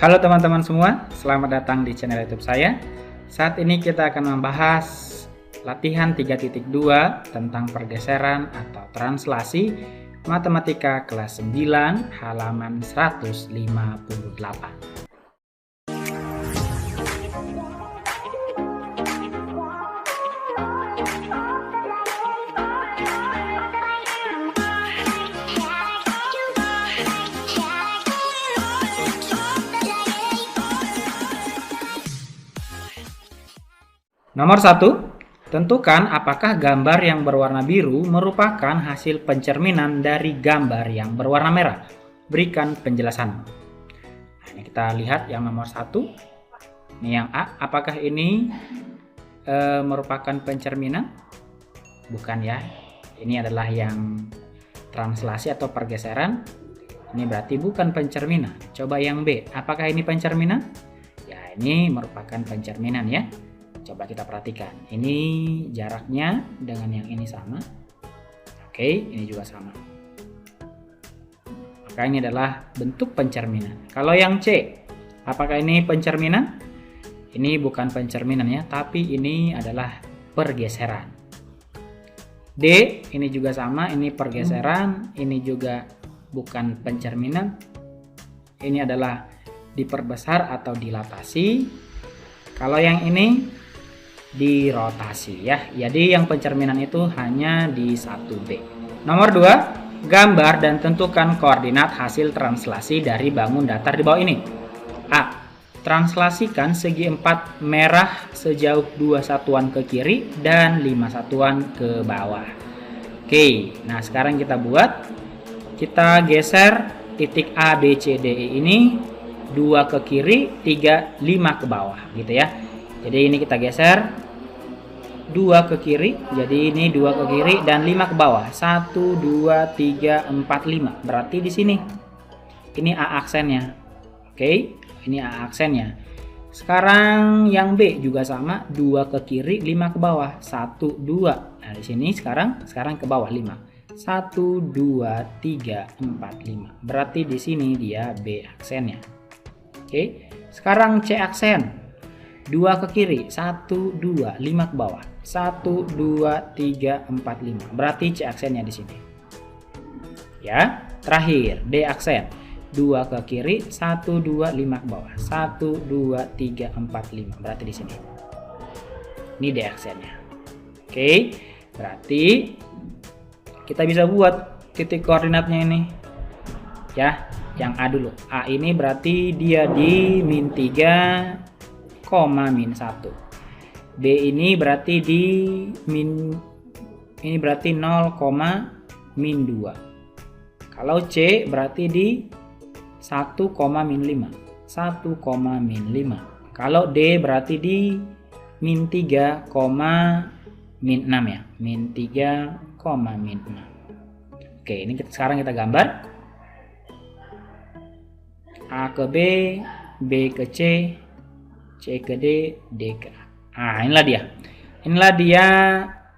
Halo teman-teman semua, selamat datang di channel YouTube saya. Saat ini kita akan membahas latihan 3.2 tentang pergeseran atau translasi matematika kelas 9 halaman 158. Nomor 1, tentukan apakah gambar yang berwarna biru merupakan hasil pencerminan dari gambar yang berwarna merah. Berikan penjelasan. Nah, ini kita lihat yang nomor 1. Ini yang A, apakah ini merupakan pencerminan? Bukan ya. Ini adalah yang translasi atau pergeseran. Ini berarti bukan pencerminan. Coba yang B, apakah ini pencerminan? Ya, ini merupakan pencerminan ya. Coba kita perhatikan, ini jaraknya dengan yang ini sama. Oke, ini juga sama. Maka ini adalah bentuk pencerminan. Kalau yang C, apakah ini pencerminan? Ini bukan pencerminan ya, tapi ini adalah pergeseran. D, ini juga sama, ini pergeseran, ini juga bukan pencerminan. Ini adalah diperbesar atau dilatasi. Kalau yang ini dirotasi ya. Jadi yang pencerminan itu hanya di 1B. Nomor 2, gambar dan tentukan koordinat hasil translasi dari bangun datar di bawah ini. A. Translasikan segi 4 merah sejauh 2 satuan ke kiri dan 5 satuan ke bawah. Oke, nah sekarang kita buat. Kita geser titik A, B, C, D, E ini 2 ke kiri, 3, 5 ke bawah gitu ya. Jadi ini kita geser 2 ke kiri, jadi ini 2 ke kiri dan 5 ke bawah. 1, 2, 3, 4, 5. Berarti di sini ini A aksennya. Oke, ini A aksennya. Sekarang yang B juga sama, 2 ke kiri, 5 ke bawah. 1, 2. Nah, di sini sekarang ke bawah 5. 1, 2, 3, 4, 5. Berarti di sini dia B aksennya. Oke. Sekarang C aksen. 2 ke kiri, 1, 2, 5 ke bawah. 1, 2, 3, 4, 5. Berarti C aksennya di sini. Ya, terakhir D aksen. 2 ke kiri, 1, 2, 5 ke bawah. 1, 2, 3, 4, 5. Berarti di sini. Ini D aksennya. Oke, berarti kita bisa buat titik koordinatnya ini. Ya, yang A dulu. A ini berarti dia di min 3, min 1. B ini berarti di ini berarti 0, min 2. Kalau C berarti di 1, min 5. 1, min 5. Kalau D berarti di min 3, min 6 ya. Min 3, min 6. Oke, ini sekarang kita gambar. A ke B, B ke C, C ke D, D ke A. Nah, inilah dia. Inilah dia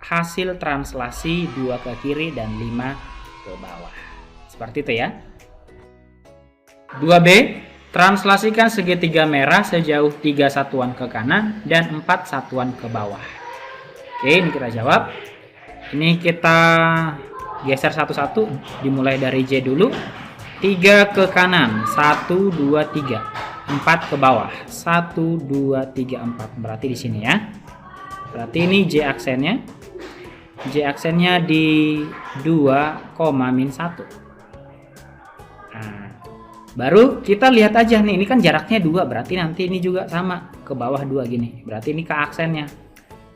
hasil translasi 2 ke kiri dan 5 ke bawah. Seperti itu ya. 2B, translasikan segitiga merah sejauh 3 satuan ke kanan dan 4 satuan ke bawah. Oke, ini kita jawab. Ini kita geser satu-satu, dimulai dari J dulu. 3 ke kanan, 1, 2, 3. 4 ke bawah, 1, 2, 3, 4. Berarti di sini ya. Berarti ini J aksennya. J aksennya di 2, min 1. Nah, baru kita lihat aja nih, ini kan jaraknya 2, berarti nanti ini juga sama, ke bawah 2 gini. Berarti ini K aksennya.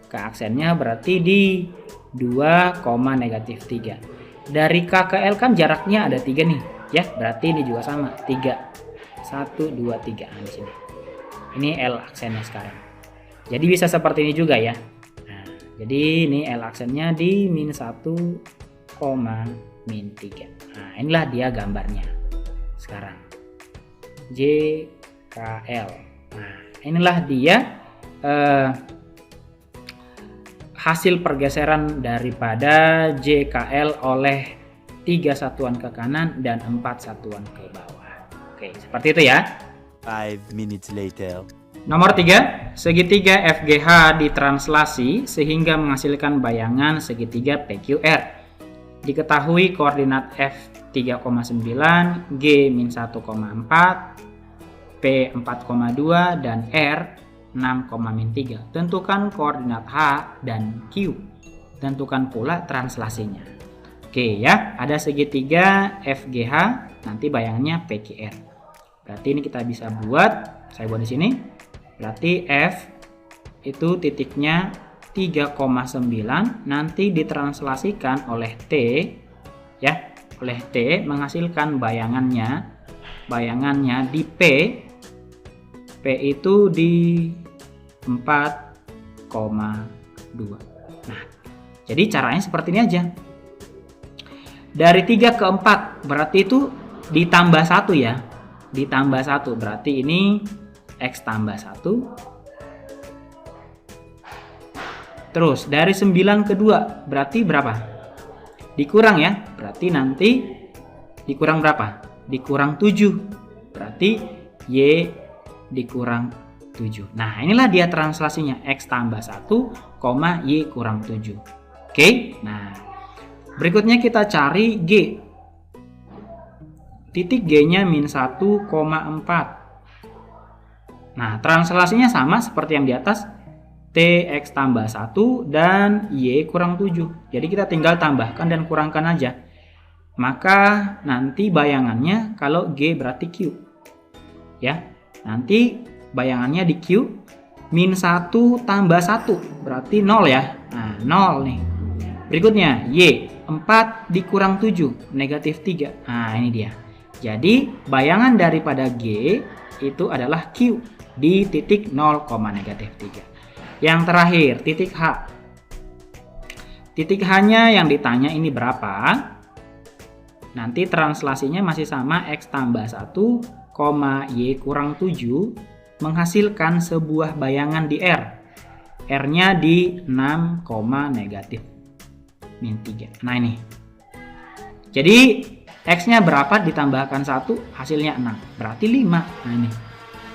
K aksennya berarti di 2, negatif 3. Dari K ke L kan jaraknya ada 3 nih, ya. Berarti ini juga sama, 3. 1, 2, 3. Nah, di sini. Ini L aksennya sekarang. Jadi bisa seperti ini juga ya. Nah, jadi ini L aksennya di min 1, min 3. Nah, inilah dia gambarnya. Sekarang. J, K, L. Nah, inilah dia hasil pergeseran daripada JKL oleh 3 satuan ke kanan dan 4 satuan ke bawah. Oke, seperti itu ya. 5 minutes later. Nomor 3, segitiga FGH ditranslasi sehingga menghasilkan bayangan segitiga PQR. Diketahui koordinat F 3,9, G min 1,4, P 4,2, dan R 6,-3. Tentukan koordinat H dan Q. Tentukan pula translasinya. Oke ya, ada segitiga FGH, nanti bayangannya PQR. Berarti ini kita bisa buat, saya buat di sini. Berarti F itu titiknya 3,9, nanti ditranslasikan oleh T ya, oleh T menghasilkan bayangannya di P itu di 4,2. Nah, jadi caranya seperti ini aja. Dari 3 ke 4 berarti itu ditambah 1 ya. Ditambah 1 berarti ini X tambah 1. Terus dari 9 ke 2 berarti berapa? Dikurang ya. Berarti nanti dikurang berapa? Dikurang 7. Berarti Y dikurang 7. Nah, inilah dia translasinya. X tambah 1, Y kurang 7. Oke. Nah, berikutnya kita cari G. Titik G-nya min 1,4. Nah, translasinya sama seperti yang di atas. TX tambah 1 dan Y kurang 7. Jadi kita tinggal tambahkan dan kurangkan aja. Maka nanti bayangannya kalau G berarti Q. Ya, nanti bayangannya di Q. Min 1 tambah 1 berarti 0 ya. Nah, 0 nih. Berikutnya Y 4 dikurang 7 negatif 3. Nah, ini dia. Jadi bayangan daripada G itu adalah Q di titik 0, negatif 3. Yang terakhir titik H. Titik H-nya yang ditanya ini berapa? Nanti translasinya masih sama, X tambah 1, Y kurang 7 menghasilkan sebuah bayangan di R. R-nya di 6, negatif min 3. Nah ini. Jadi X-nya berapa ditambahkan 1 hasilnya 6. Berarti 5. Nah ini.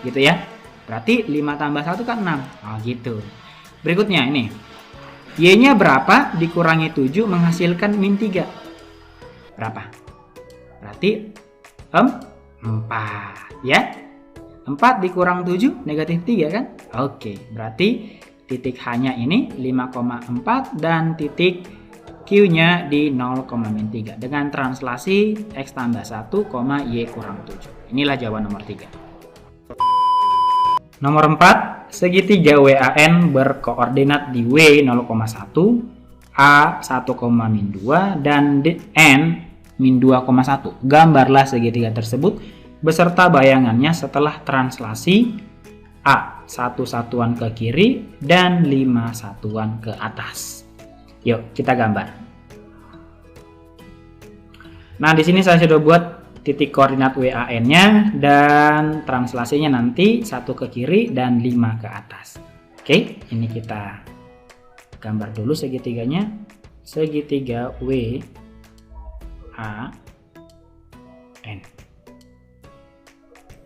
Gitu ya. Berarti 5 tambah 1 kan 6. Oh gitu. Berikutnya ini. Y-nya berapa dikurangi 7 menghasilkan min 3. Berapa? Berarti 4 ya. 4 dikurang 7 negatif 3 kan? Oke. Berarti titik H-nya ini 5,4 dan titik Q-nya di 0,-3 dengan translasi X tambah 1, Y kurang 7. Inilah jawaban nomor 3. Nomor 4, segitiga WAN berkoordinat di W 0,1, A 1,-2 dan N min 2,1. Gambarlah segitiga tersebut beserta bayangannya setelah translasi A 1 satuan ke kiri dan 5 satuan ke atas. Yuk kita gambar. Nah di sini saya sudah buat titik koordinat WAN-nya dan translasinya nanti 1 ke kiri dan 5 ke atas. Oke, ini kita gambar dulu segitiganya. Segitiga WAN.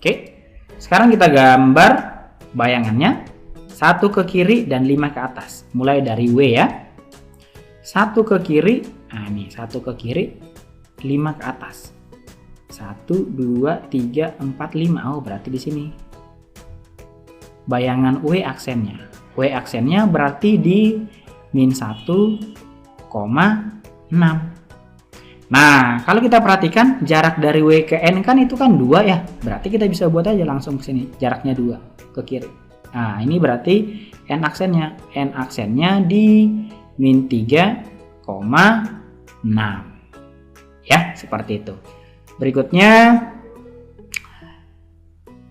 Oke, sekarang kita gambar bayangannya 1 ke kiri dan 5 ke atas. Mulai dari W ya. 1 ke kiri, nah ini 1 ke kiri, 5 ke atas. 1, 2, 3, 4, 5. Oh, berarti di sini. Bayangan W aksennya. W aksennya berarti di min 1,6. Nah, kalau kita perhatikan jarak dari W ke N kan itu kan 2 ya. Berarti kita bisa buat aja langsung ke sini. Jaraknya 2 ke kiri. Nah, ini berarti N aksennya. N aksennya di min 3,6. Ya, seperti itu. Berikutnya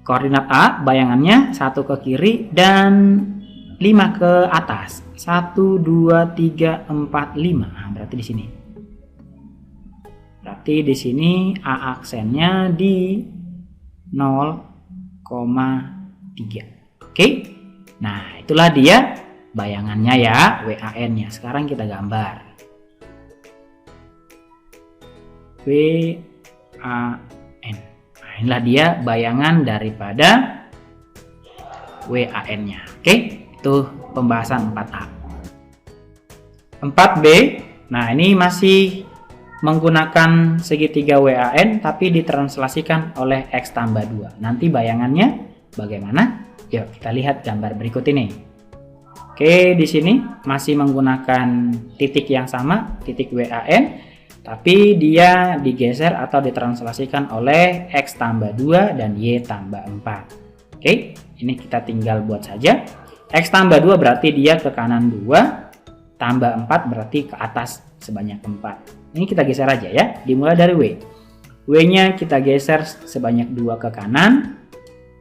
koordinat A, bayangannya 1 ke kiri dan 5 ke atas. 1, 2, 3, 4, 5. Nah, berarti di sini. Berarti di sini A aksennya di 0,3. Oke. Nah, itulah dia bayangannya ya, WAN-nya. Sekarang kita gambar. WAN. Nah, inilah dia bayangan daripada WAN-nya. Oke, itu pembahasan 4A. 4B, nah ini masih menggunakan segitiga WAN tapi ditranslasikan oleh X tambah 2. Nanti bayangannya bagaimana? Yuk kita lihat gambar berikut ini. Oke, di sini masih menggunakan titik yang sama, titik WAN, tapi dia digeser atau ditranslasikan oleh X tambah 2 dan Y tambah 4. Oke, ini kita tinggal buat saja. X tambah 2 berarti dia ke kanan 2, tambah 4 berarti ke atas sebanyak 4. Ini kita geser aja ya, dimulai dari W. W-nya kita geser sebanyak 2 ke kanan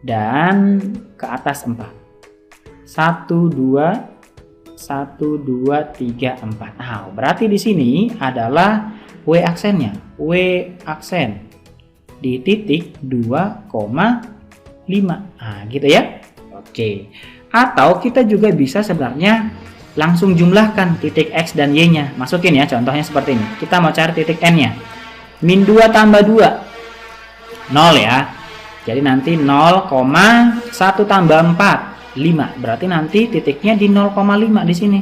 dan ke atas 4. 1, 2, 1, 2, 3, 4. Nah, berarti di sini adalah W aksennya. W aksen di titik 2,5. Nah, gitu ya. Oke. Atau kita juga bisa sebenarnya langsung jumlahkan titik X dan Y-nya. Masukin ya, contohnya seperti ini. Kita mau cari titik N-nya. Min 2 tambah 2. 0 ya. Jadi nanti 0,1 tambah 4. 5. Berarti nanti titiknya di 0,5 di sini.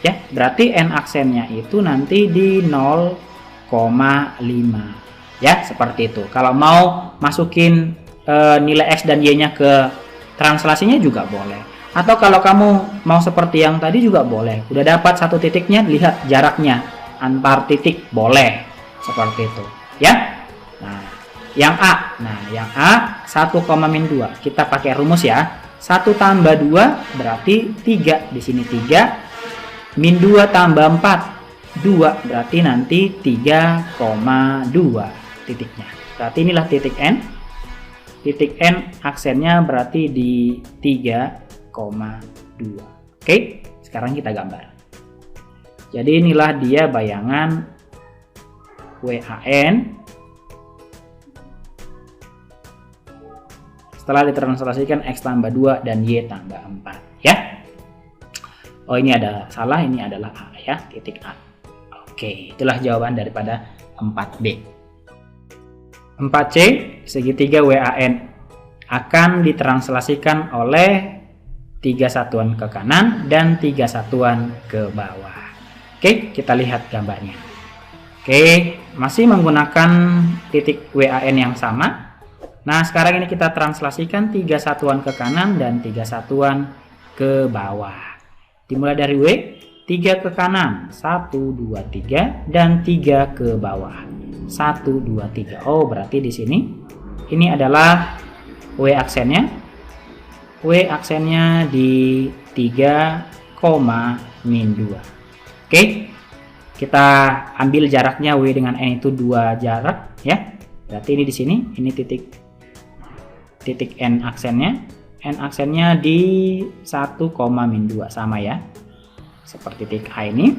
Ya, berarti N aksennya itu nanti di 0,5. Ya, seperti itu. Kalau mau masukin nilai X dan Y-nya ke translasinya juga boleh. Atau kalau kamu mau seperti yang tadi juga boleh. Udah dapat satu titiknya, lihat jaraknya antar titik, boleh seperti itu ya. Nah, yang A. Nah, yang A 1,-2. Kita pakai rumus ya. 1 tambah 2 berarti 3. Di sini 3. Min 2 tambah 4. 2 berarti nanti 3,2 titiknya. Berarti inilah titik N. Titik N aksennya berarti di 3,2. Oke, sekarang kita gambar. Jadi inilah dia bayangan WAN setelah ditranslasikan X tambah 2 dan Y tambah 4 ya. Oh, ini ada salah, ini adalah A ya, titik A. Oke, itulah jawaban daripada 4B. 4C, segitiga WAN akan ditranslasikan oleh 3 satuan ke kanan dan 3 satuan ke bawah. Oke, kita lihat gambarnya. Oke, masih menggunakan titik WAN yang sama. Nah, sekarang ini kita translasikan 3 satuan ke kanan dan 3 satuan ke bawah. Dimulai dari W, 3 ke kanan, 1, 2, 3, dan 3 ke bawah. 1, 2, 3. Oh, berarti di sini ini adalah W aksennya. W aksennya di 3,-2. Oke, kita ambil jaraknya W dengan N itu 2 jarak ya. Berarti ini di sini, ini titik N aksennya. N aksennya di 1,-2 sama ya. Seperti titik A ini.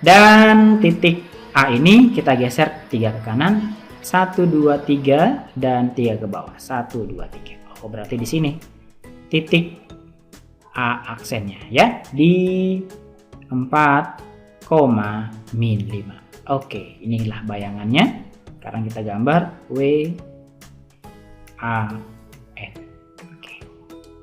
Dan titik A ini kita geser 3 ke kanan, 1, 2, 3 dan 3 ke bawah. 1, 2, 3. Oh, berarti di sini titik A aksennya ya di 4,-5. Oke, inilah bayangannya. Sekarang kita gambar WAN. Oke.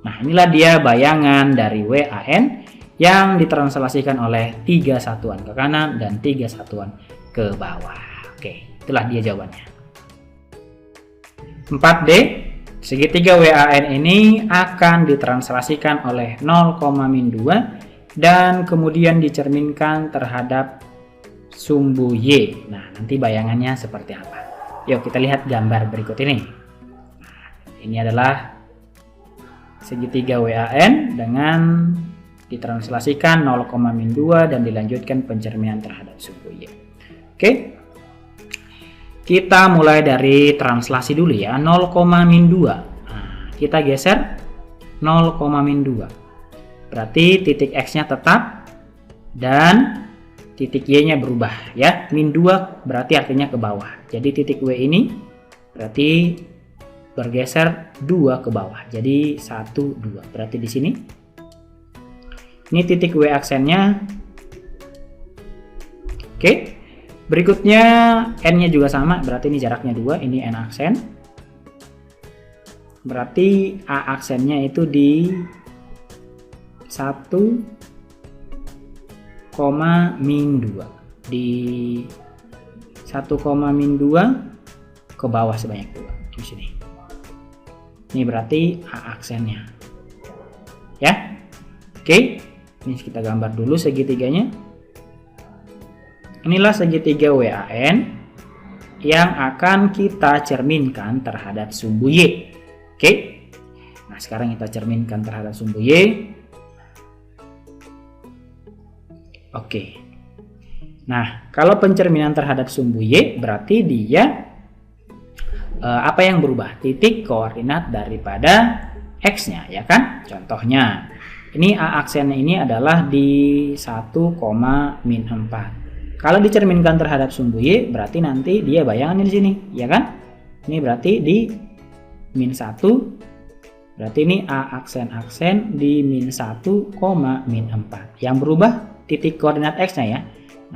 Nah, inilah dia bayangan dari WAN yang ditranslasikan oleh 3 satuan ke kanan dan 3 satuan ke bawah. Oke, itulah dia jawabannya. 4D, segitiga WAN ini akan ditranslasikan oleh 0,-2 dan kemudian dicerminkan terhadap sumbu Y. Nah, nanti bayangannya seperti apa? Yuk kita lihat gambar berikut ini. Nah, ini adalah segitiga WAN dengan ditranslasikan 0,-2 dan dilanjutkan pencerminan terhadap sumbu Y. Oke. Kita mulai dari translasi dulu ya, 0,-2. Nah, kita geser 0,-2. Berarti titik X-nya tetap dan titik Y-nya berubah ya. Min 2 berarti artinya ke bawah. Jadi titik W ini berarti bergeser 2 ke bawah. Jadi 1, 2. Berarti di sini. Ini titik W aksennya. Oke. Berikutnya N-nya juga sama, berarti ini jaraknya 2, ini N aksen. berarti A aksennya itu di 1, min 2. Di 1, min 2 ke bawah sebanyak 2 di sini. Ini berarti A aksennya. Ya. Oke. Ini kita gambar dulu segitiganya. Inilah segitiga WAN yang akan kita cerminkan terhadap sumbu Y. Oke. Nah, sekarang kita cerminkan terhadap sumbu Y. Oke. Nah, kalau pencerminan terhadap sumbu Y berarti dia apa yang berubah? Titik koordinat daripada X-nya, ya kan? Contohnya, ini A aksennya ini adalah di 1, min 4. Kalau dicerminkan terhadap sumbu Y, berarti nanti dia bayangannya di sini, ya kan? Ini berarti di min 1, berarti ini A aksen di min 1, min 4. Yang berubah titik koordinat X-nya ya.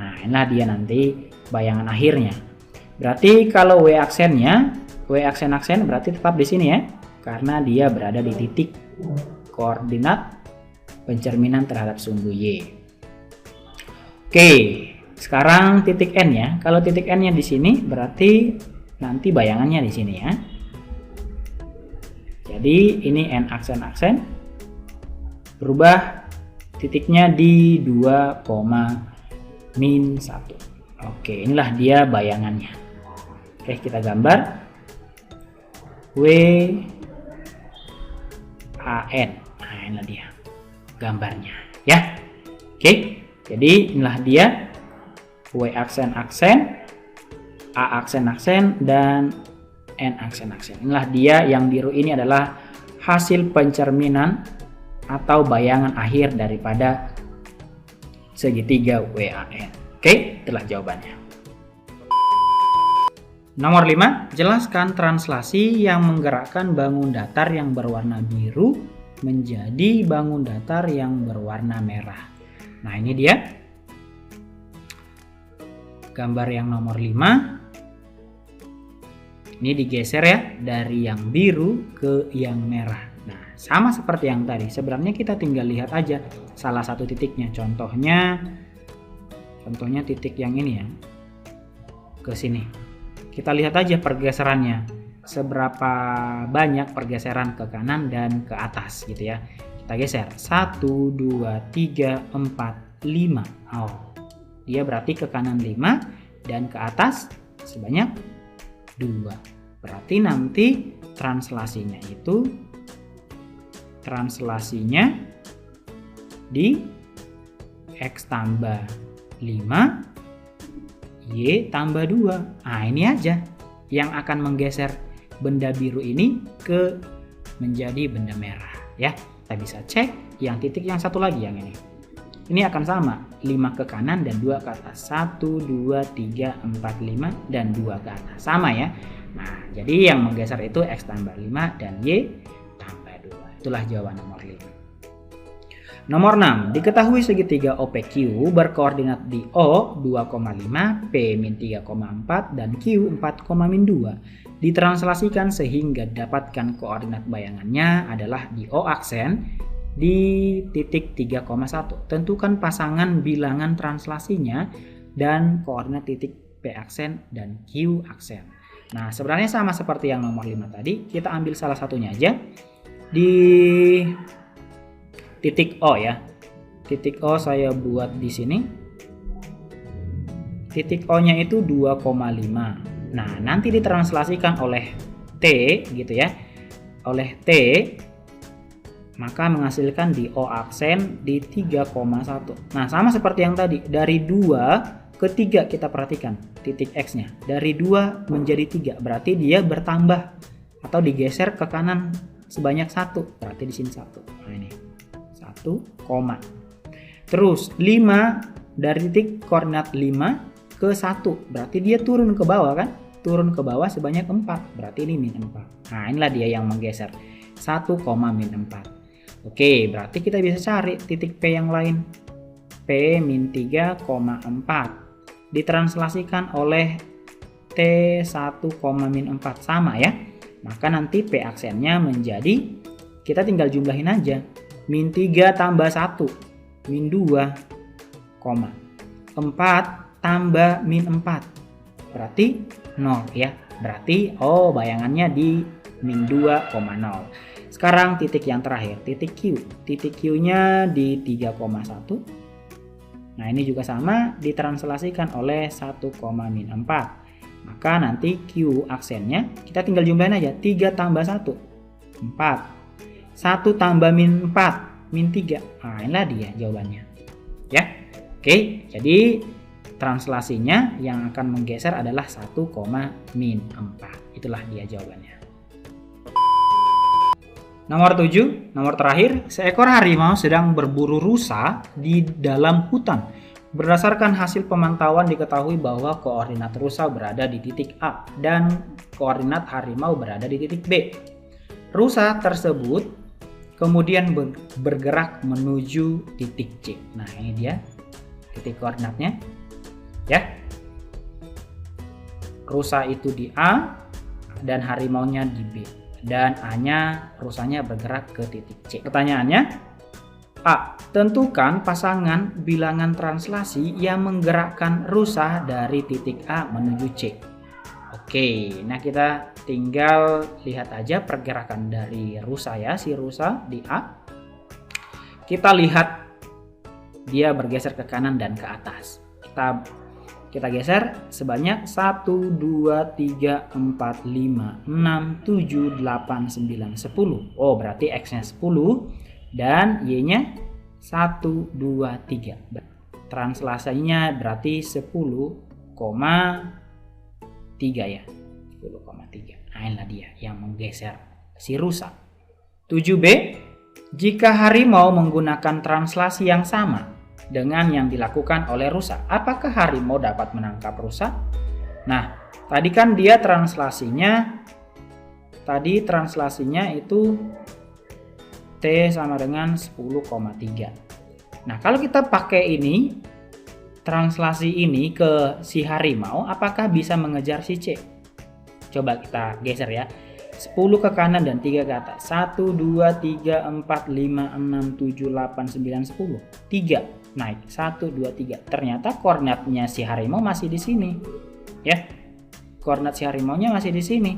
Nah, inilah dia nanti bayangan akhirnya. Berarti kalau W aksen berarti tetap di sini ya, karena dia berada di titik koordinat pencerminan terhadap sumbu Y. Oke, sekarang titik N ya. Kalau titik N-nya di sini berarti nanti bayangannya di sini ya. Jadi ini N aksen berubah titiknya di 2, min 1. Oke, inilah dia bayangannya. Oke, kita gambar WAN. Nah, inilah dia gambarnya ya. Oke, jadi inilah dia W aksen, A aksen, dan N aksen. Inilah dia yang biru ini adalah hasil pencerminan atau bayangan akhir daripada segitiga WAN. Oke, itulah jawabannya. Nomor 5, jelaskan translasi yang menggerakkan bangun datar yang berwarna biru menjadi bangun datar yang berwarna merah. Nah, ini dia gambar yang nomor 5. Ini digeser ya, dari yang biru ke yang merah. Nah, sama seperti yang tadi. Sebenarnya kita tinggal lihat aja salah satu titiknya. Contohnya titik yang ini ya, ke sini. Kita lihat aja pergeserannya. Seberapa banyak pergeseran ke kanan dan ke atas gitu ya. Kita geser 1, 2, 3, 4, 5. Oh, dia berarti ke kanan 5 dan ke atas sebanyak 2. Berarti nanti translasinya di X tambah 5 Y tambah 2. Nah, ini aja yang akan menggeser benda biru ini ke menjadi benda merah ya. Kita bisa cek yang titik yang satu lagi yang ini. Ini akan sama, 5 ke kanan dan 2 ke atas. 1, 2, 3, 4, 5 dan 2 ke atas. Sama ya. Nah, jadi yang menggeser itu X tambah 5 dan Y tambah 2. Itulah jawaban nomor 5. Nomor 6, diketahui segitiga OPQ berkoordinat di O 2,5, P min 3,4 dan Q 4,2. Ditranslasikan sehingga dapatkan koordinat bayangannya adalah di O aksen di titik 3,1. Tentukan pasangan bilangan translasinya dan koordinat titik P aksen dan Q aksen. Nah, sebenarnya sama seperti yang nomor 5 tadi. Kita ambil salah satunya aja. Di titik O ya. Titik O saya buat di sini. Titik O-nya itu 2,5. Nah, nanti ditranslasikan oleh T gitu ya. Oleh T maka menghasilkan di O aksen di 3,1. Nah, sama seperti yang tadi, dari 2 ke 3 kita perhatikan titik X-nya. Dari 2 menjadi 3, berarti dia bertambah atau digeser ke kanan sebanyak 1. Berarti di sini 1. Nah, ini 1, koma. Terus 5 dari titik koordinat 5 ke 1. Berarti dia turun ke bawah kan? Turun ke bawah sebanyak 4. Berarti ini min 4. Nah, inilah dia yang menggeser. 1, min 4. Oke, berarti kita bisa cari titik P yang lain. P min 3,4 ditranslasikan oleh T 1, min 4 sama ya. maka nanti P aksennya menjadi, kita tinggal jumlahin aja, min 3 tambah 1, min 2, 4 tambah min 4, berarti 0 ya. Berarti bayangannya di min 2,0. Sekarang titik yang terakhir, titik Q. Titik Q-nya di 3,1. Nah, ini juga sama, ditranslasikan oleh 1,-4. Maka nanti Q aksennya, kita tinggal jumlahin aja, 3 tambah 1, 4. 1 tambah min 4, min 3. Nah, inilah dia jawabannya. Ya. Oke, jadi translasinya yang akan menggeser adalah 1,-4. Itulah dia jawabannya. Nomor 7, nomor terakhir, seekor harimau sedang berburu rusa di dalam hutan. Berdasarkan hasil pemantauan diketahui bahwa koordinat rusa berada di titik A dan koordinat harimau berada di titik B. Rusa tersebut kemudian bergerak menuju titik C. Nah, ini dia titik koordinatnya. Ya. Rusa itu di A dan harimaunya di B. Dan A-nya, rusanya bergerak ke titik C. Pertanyaannya, A. Tentukan pasangan bilangan translasi yang menggerakkan rusa dari titik A menuju C. Oke, nah kita tinggal lihat aja pergerakan dari rusa ya, si rusa di A. Kita lihat dia bergeser ke kanan dan ke atas. Kita geser sebanyak 1, 2, 3, 4, 5, 6, 7, 8, 9, 10. Oh, berarti X-nya 10 dan Y-nya 1, 2, 3. Translasinya berarti 10,3 ya. 10,3. Nah, inilah dia yang menggeser si rusa. 7B, jika harimau menggunakan translasi yang sama dengan yang dilakukan oleh rusa, apakah harimau dapat menangkap rusa? Nah, tadi kan dia translasinya itu T sama dengan 10,3. Nah, kalau kita pakai ini, translasi ini ke si harimau, apakah bisa mengejar si C? Coba kita geser ya. 10 ke kanan dan 3 ke atas. 1, 2, 3, 4, 5, 6, 7, 8, 9, 10. 3 naik. 1, 2, 3. Ternyata koordinatnya si harimau masih di sini. Ya. Koordinat si harimaunya masih di sini.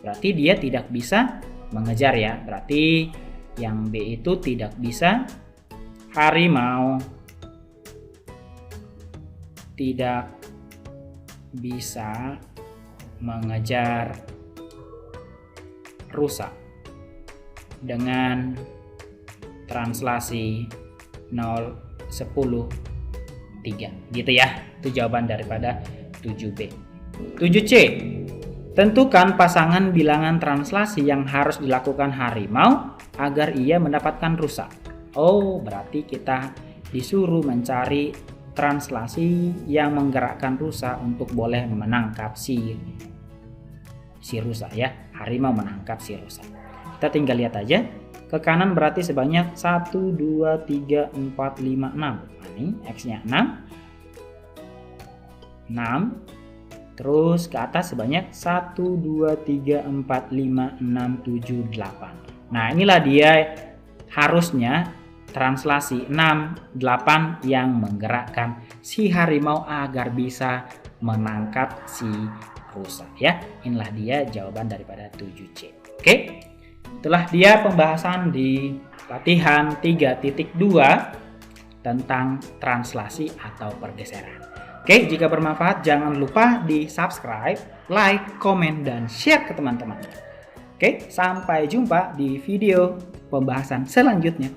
Berarti dia tidak bisa mengejar ya. Berarti yang B itu tidak bisa. Harimau tidak bisa mengejar rusa dengan translasi 0, 10, 3 gitu ya. Itu jawaban daripada 7B. 7C, tentukan pasangan bilangan translasi yang harus dilakukan harimau agar ia mendapatkan rusa. Oh, berarti kita disuruh mencari translasi yang menggerakkan rusa untuk boleh menangkap si rusa ya. Harimau menangkap si rusa. Kita tinggal lihat aja. Ke kanan berarti sebanyak 1, 2, 3, 4, 5, 6. Nah, ini X-nya 6. Terus ke atas sebanyak 1, 2, 3, 4, 5, 6, 7, 8. Nah, inilah dia harusnya translasi 6, 8 yang menggerakkan si harimau agar bisa menangkap si rusa ya. Inilah dia jawaban daripada 7C. Oke. Itulah dia pembahasan di latihan 3.2 tentang translasi atau pergeseran. Oke, jika bermanfaat jangan lupa di subscribe, like, komen, dan share ke teman-teman. Oke, sampai jumpa di video pembahasan selanjutnya.